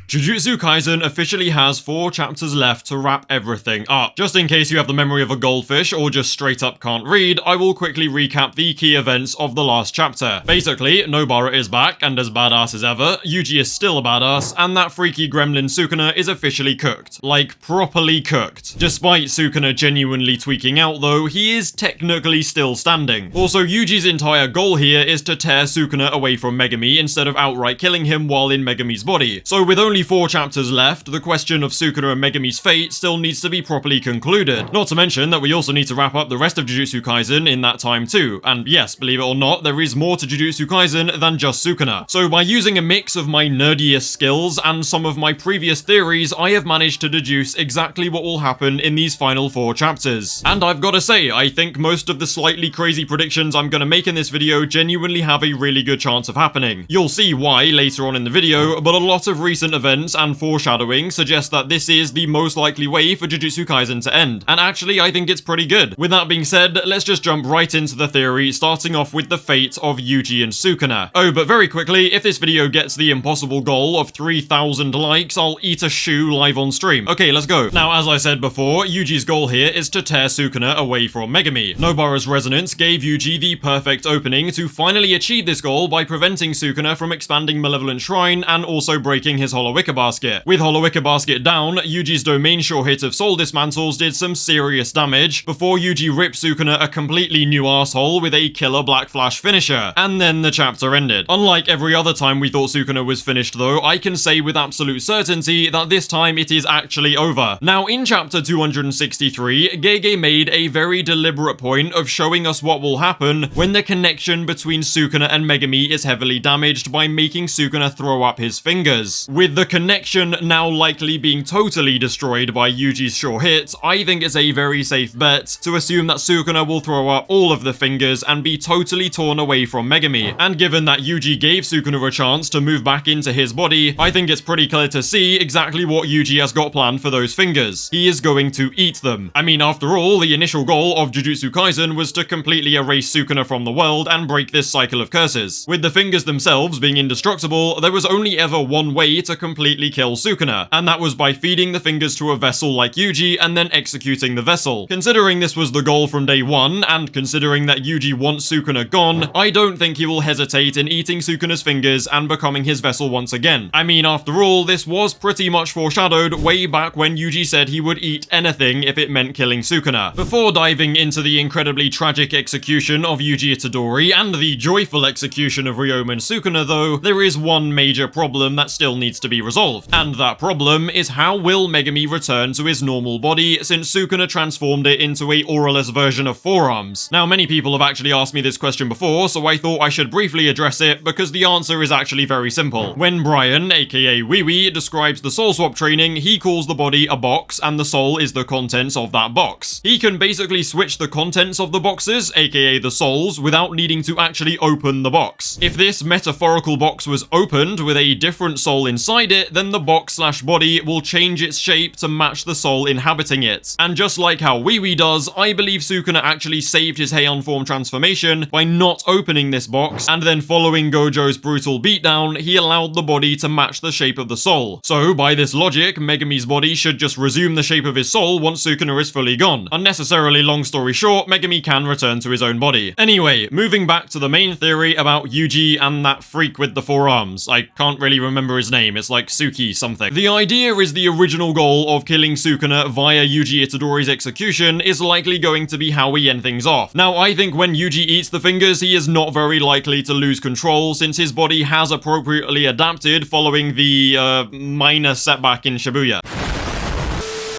Jujutsu Kaisen officially has 4 chapters left to wrap everything up. Just in case you have the memory of a goldfish or just straight up can't read, I will quickly recap the key events of the last chapter. Basically, Nobara is back and as badass as ever, Yuji is still a badass, and that freaky gremlin Sukuna is officially cooked. Like, properly cooked. Despite Sukuna genuinely tweaking out though, he is technically still standing. Also, Yuji's entire goal here is to tear Sukuna away from Megumi instead of outright killing him while in Megumi's body. So with only 4 chapters left, the question of Sukuna and Megumi's fate still needs to be properly concluded. Not to mention that we also need to wrap up the rest of Jujutsu Kaisen in that time too. And yes, believe it or not, there is more to Jujutsu Kaisen than just Sukuna. So by using a mix of my nerdiest skills and some of my previous theories, I have managed to deduce exactly what will happen in these final 4 chapters. And I've gotta say, I think most of the slightly crazy predictions I'm gonna make in this video genuinely have a really good chance of happening. You'll see why later on in the video, but a lot of recent events and foreshadowing suggest that this is the most likely way for Jujutsu Kaisen to end. And actually, I think it's pretty good. With that being said, let's just jump right into the theory, starting off with the fate of Yuji and Sukuna. Oh, but very quickly, if this video gets the impossible goal of 3,000 likes, I'll eat a shoe live on stream. Okay, let's go. Now, as I said before, Yuji's goal here is to tear Sukuna away from Megumi. Nobara's resonance gave Yuji the perfect opening to finally achieve this goal by preventing Sukuna from expanding Malevolent Shrine and also breaking his Hollow Wicker Basket. With Hollow Wicker Basket down, Yuji's domain sure hit of Soul Dismantles did some serious damage before Yuji ripped Sukuna a completely new asshole with a killer Black Flash finisher. And then the chapter ended. Unlike every other time we thought Sukuna was finished though, I can say with absolute certainty that this time it is actually over. Now in chapter 263, Gege made a very deliberate point of showing us what will happen when the connection between Sukuna and Megumi is heavily damaged by making Sukuna throw up his fingers. With the connection now likely being totally destroyed by Yuji's sure hit, I think it's a very safe bet to assume that Sukuna will throw up all of the fingers and be totally torn away from Megumi. And given that Yuji gave Sukuna a chance to move back into his body, I think it's pretty clear to see exactly what Yuji has got planned for those fingers. He is going to eat them. I mean, after all, the initial goal of Jujutsu Kaisen was to completely erase Sukuna from the world and break this cycle of curses. With the fingers themselves being indestructible, there was only ever one way to completely kill Sukuna, and that was by feeding the fingers to a vessel like Yuji and then executing the vessel. Considering this was the goal from day one, and considering that Yuji wants Sukuna gone, I don't think he will hesitate in eating Sukuna's fingers and becoming his vessel once again. I mean, after all, this was pretty much foreshadowed way back when Yuji said he would eat anything if it meant killing Sukuna. Before diving into the incredibly tragic execution of Yuji Itadori and the joyful execution of Ryoma and Sukuna though, there is one major problem that still needs to be resolved. And that problem is how will Megumi return to his normal body since Sukuna transformed it into a auraless version of forearms? Now, many people have actually asked me this question before, so I thought I should briefly address it because the answer is actually very simple. When Brian, aka Wee, describes the soul swap training, he calls the body a box and the soul is the contents of that box. He can basically switch the contents of the boxes, aka the souls, without needing to actually open the box. If this metaphorical box was opened with a different soul inside it, then the box/body will change its shape to match the soul inhabiting it. And just like how Wee does, I believe Sukuna actually saved his Heian form transformation by not opening this box, and then following Gojo's brutal beatdown, he allowed the body to match the shape of the soul. So by this logic, Megumi's body should just resume the shape of his soul once Sukuna is fully gone. Unnecessarily long story short, Megumi can return to his own body. Anyway, moving back to the main theory about Yuji and that freak with the forearms. I can't really remember his name, it's like Suki something. The idea is the original goal of killing Sukuna via Yuji Itadori's execution is likely going to be how we end things off. Now, I think when Yuji eats the fingers, he is not very likely to lose control since his body has appropriately adapted following the minor setback in Shibuya.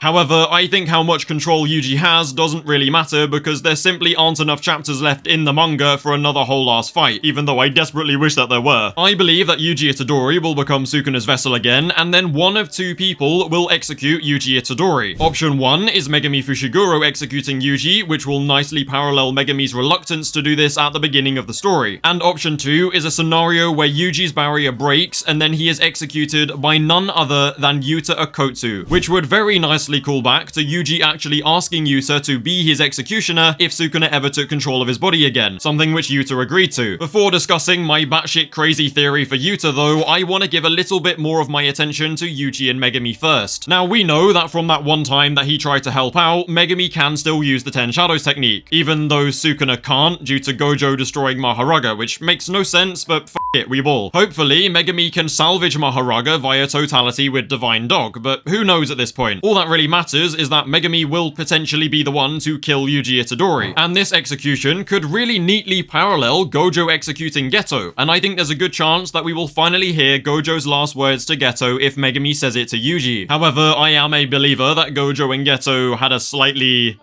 However, I think how much control Yuji has doesn't really matter because there simply aren't enough chapters left in the manga for another whole ass fight, even though I desperately wish that there were. I believe that Yuji Itadori will become Sukuna's vessel again, and then one of 2 people will execute Yuji Itadori. Option 1 is Megumi Fushiguro executing Yuji, which will nicely parallel Megumi's reluctance to do this at the beginning of the story. And option 2 is a scenario where Yuji's barrier breaks and then he is executed by none other than Yuta Okkotsu, which would very nicely obviously callback to Yuji actually asking Yuta to be his executioner if Sukuna ever took control of his body again, something which Yuta agreed to. Before discussing my batshit crazy theory for Yuta though, I want to give a little bit more of my attention to Yuji and Megumi first. Now we know that from that one time that he tried to help out, Megumi can still use the 10 Shadows technique, even though Sukuna can't due to Gojo destroying Mahoraga, which makes no sense, but f it, we ball. Hopefully, Megumi can salvage Mahoraga via totality with Divine Dog, but who knows at this point. All that really matters is that Megumi will potentially be the one to kill Yuji Itadori, and this execution could really neatly parallel Gojo executing Geto, and I think there's a good chance that we will finally hear Gojo's last words to Geto if Megumi says it to Yuji. However, I am a believer that Gojo and Geto had a slightly,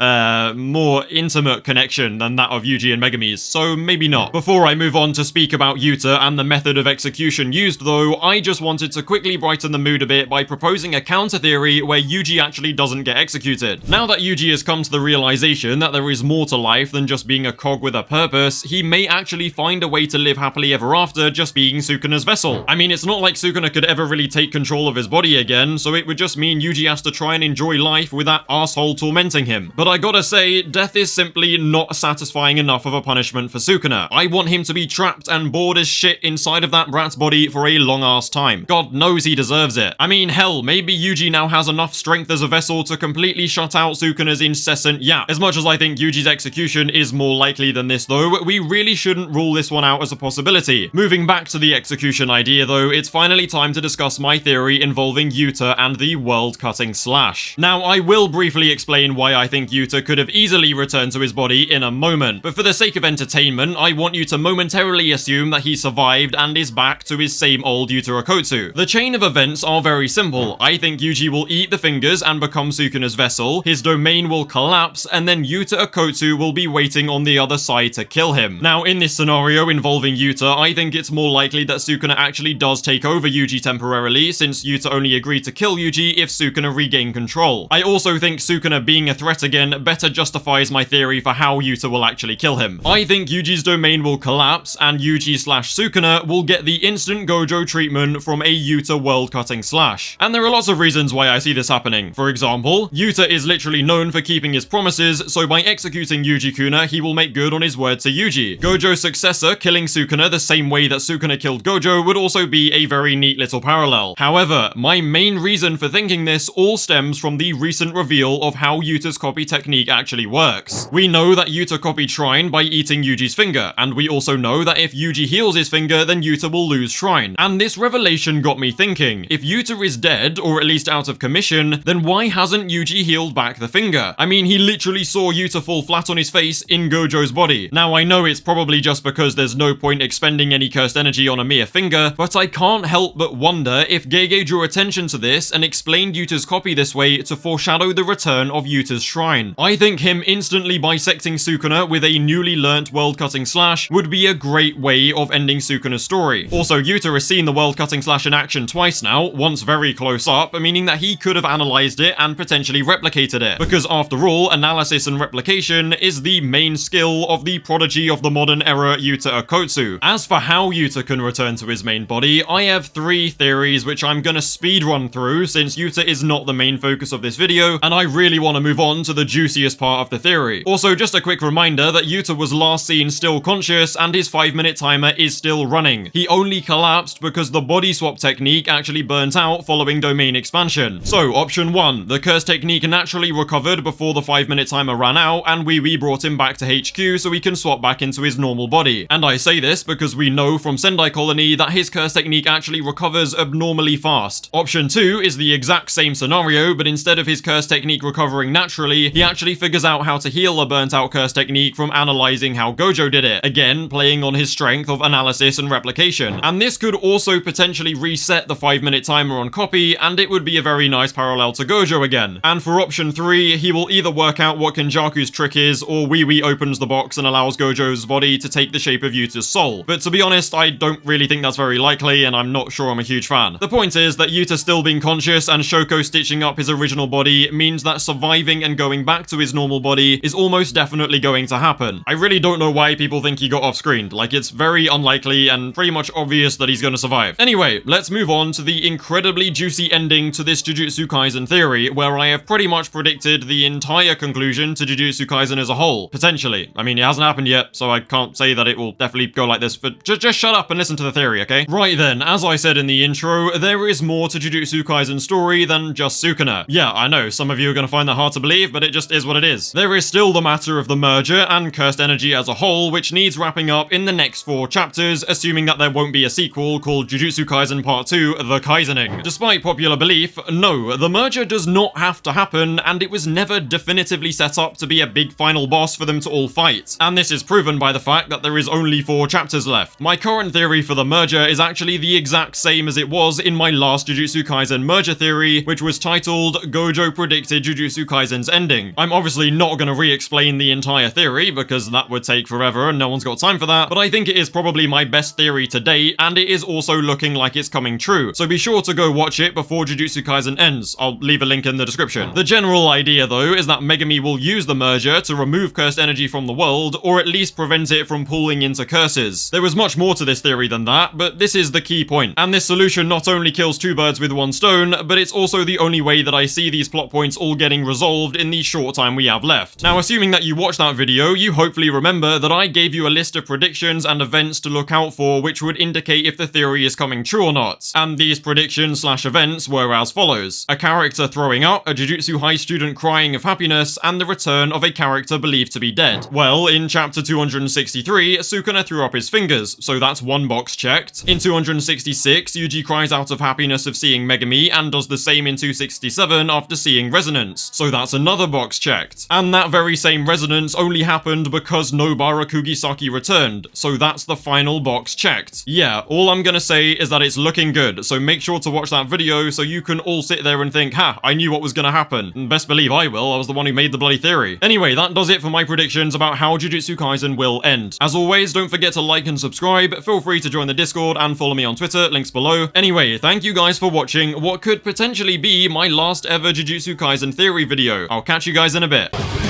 more intimate connection than that of Yuji and Megumi's, so maybe not. Before I move on to speak about Yuta and the method of execution used though, I just wanted to quickly brighten the mood a bit by proposing a counter theory where Yuji actually doesn't get executed. Now that Yuji has come to the realization that there is more to life than just being a cog with a purpose, he may actually find a way to live happily ever after just being Sukuna's vessel. I mean, it's not like Sukuna could ever really take control of his body again, so it would just mean Yuji has to try and enjoy life with that asshole tormenting him. But I gotta say, death is simply not satisfying enough of a punishment for Sukuna. I want him to be trapped and bored as shit inside of that brat's body for a long ass time. God knows he deserves it. I mean, hell, maybe Yuji now has enough strength as a vessel to completely shut out Sukuna's incessant yap. As much as I think Yuji's execution is more likely than this though, we really shouldn't rule this one out as a possibility. Moving back to the execution idea though, it's finally time to discuss my theory involving Yuta and the world-cutting slash. Now, I will briefly explain why I think Yuta could have easily returned to his body in a moment, but for the sake of entertainment, I want you to momentarily assume that he survived and is back to his same old Yuta Okotsu. The chain of events are very simple. I think Yuji will eat the fingers and become Sukuna's vessel, his domain will collapse, and then Yuta Okotsu will be waiting on the other side to kill him. Now, in this scenario involving Yuta, I think it's more likely that Sukuna actually does take over Yuji temporarily, since Yuta only agreed to kill Yuji if Sukuna regained control. I also think Sukuna being a threat again better justifies my theory for how Yuta will actually kill him. I think Yuji's domain will collapse, and Yuji/Sukuna will get the instant Gojo treatment from a Yuta world-cutting slash. And there are lots of reasons why I see this happening. For example, Yuta is literally known for keeping his promises, so by executing Yuji-kuna, he will make good on his word to Yuji. Gojo's successor killing Sukuna the same way that Sukuna killed Gojo would also be a very neat little parallel. However, my main reason for thinking this all stems from the recent reveal of how Yuta's copy technique actually works. We know that Yuta copied Shrine by eating Yuji's finger, and we also know that if Yuji heals his finger, then Yuta will lose Shrine. And this revelation got me thinking, if Yuta is dead, or at least out of commission, then why hasn't Yuji healed back the finger? I mean, he literally saw Yuta fall flat on his face in Gojo's body. Now, I know it's probably just because there's no point expending any cursed energy on a mere finger, but I can't help but wonder if Gege drew attention to this and explained Yuta's copy this way to foreshadow the return of Yuta's Shrine. I think him instantly bisecting Sukuna with a newly learnt world-cutting slash would be a great way of ending Sukuna's story. Also, Yuta has seen the world-cutting slash in action twice now, once very close up, meaning that he could have analysed it and potentially replicated it. Because after all, analysis and replication is the main skill of the prodigy of the modern era Yuta Okotsu. As for how Yuta can return to his main body, I have 3 theories which I'm gonna speed run through since Yuta is not the main focus of this video, and I really want to move on to the juiciest part of the theory. Also, just a quick reminder that Yuta was last seen still conscious and his 5-minute timer is still running. He only collapsed because the body swap technique actually burnt out following domain expansion. So, option 1, the curse technique naturally recovered before the 5-minute timer ran out and we brought him back to HQ so he can swap back into his normal body. And I say this because we know from Sendai Colony that his curse technique actually recovers abnormally fast. Option 2 is the exact same scenario, but instead of his curse technique recovering naturally, he actually figures out how to heal a burnt out curse technique from analysing how Gojo did it, again playing on his strength of analysis and replication. And this could also potentially reset the 5-minute timer on copy, and it would be a very nice parallel to Gojo again. And for option 3, he will either work out what Kenjaku's trick is, or Wee opens the box and allows Gojo's body to take the shape of Yuta's soul. But to be honest, I don't really think that's very likely, and I'm not sure I'm a huge fan. The point is that Yuta still being conscious and Shoko stitching up his original body means that surviving and going back to his normal body is almost definitely going to happen. I really don't know why people think he got off-screened. Like, it's very unlikely and pretty much obvious that he's gonna survive. Anyway, let's move on to the incredibly juicy ending to this Jujutsu Kaisen theory. theory where I have pretty much predicted the entire conclusion to Jujutsu Kaisen as a whole. Potentially. I mean, it hasn't happened yet, so I can't say that it will definitely go like this, but just shut up and listen to the theory, okay? Right then, as I said in the intro, there is more to Jujutsu Kaisen's story than just Sukuna. Yeah, I know, some of you are gonna find that hard to believe, but it just is what it is. There is still the matter of the merger and cursed energy as a whole, which needs wrapping up in the next 4 chapters, assuming that there won't be a sequel called Jujutsu Kaisen Part 2, The Kaisening. Despite popular belief, no, the merger does not have to happen, and it was never definitively set up to be a big final boss for them to all fight. And this is proven by the fact that there is only 4 chapters left. My current theory for the merger is actually the exact same as it was in my last Jujutsu Kaisen merger theory, which was titled Gojo predicted Jujutsu Kaisen's ending. I'm obviously not going to re-explain the entire theory, because that would take forever and no one's got time for that, but I think it is probably my best theory to date, and it is also looking like it's coming true. So be sure to go watch it before Jujutsu Kaisen ends. I'll leave a link in the description. The general idea, though, is that Megumi will use the merger to remove cursed energy from the world, or at least prevent it from pooling into curses. There is much more to this theory than that, but this is the key point. And this solution not only kills 2 birds with 1 stone, but it's also the only way that I see these plot points all getting resolved in the short time we have left. Now, assuming that you watched that video, you hopefully remember that I gave you a list of predictions and events to look out for which would indicate if the theory is coming true or not. And these predictions/events were as follows: a character throwing up, a Jujutsu High student crying of happiness, and the return of a character believed to be dead. Well, in chapter 263, Sukuna threw up his fingers, so that's 1 box checked. In 266, Yuji cries out of happiness of seeing Megumi and does the same in 267 after seeing resonance, so that's another box checked. And that very same resonance only happened because Nobara Kugisaki returned, so that's the final box checked. Yeah, all I'm gonna say is that it's looking good, so make sure to watch that video so you can all sit there and think, ha, I knew what was gonna happen. And best believe I will, I was the one who made the bloody theory. Anyway, that does it for my predictions about how Jujutsu Kaisen will end. As always, don't forget to like and subscribe, feel free to join the Discord and follow me on Twitter, links below. Anyway, thank you guys for watching what could potentially be my last ever Jujutsu Kaisen theory video. I'll catch you guys in a bit.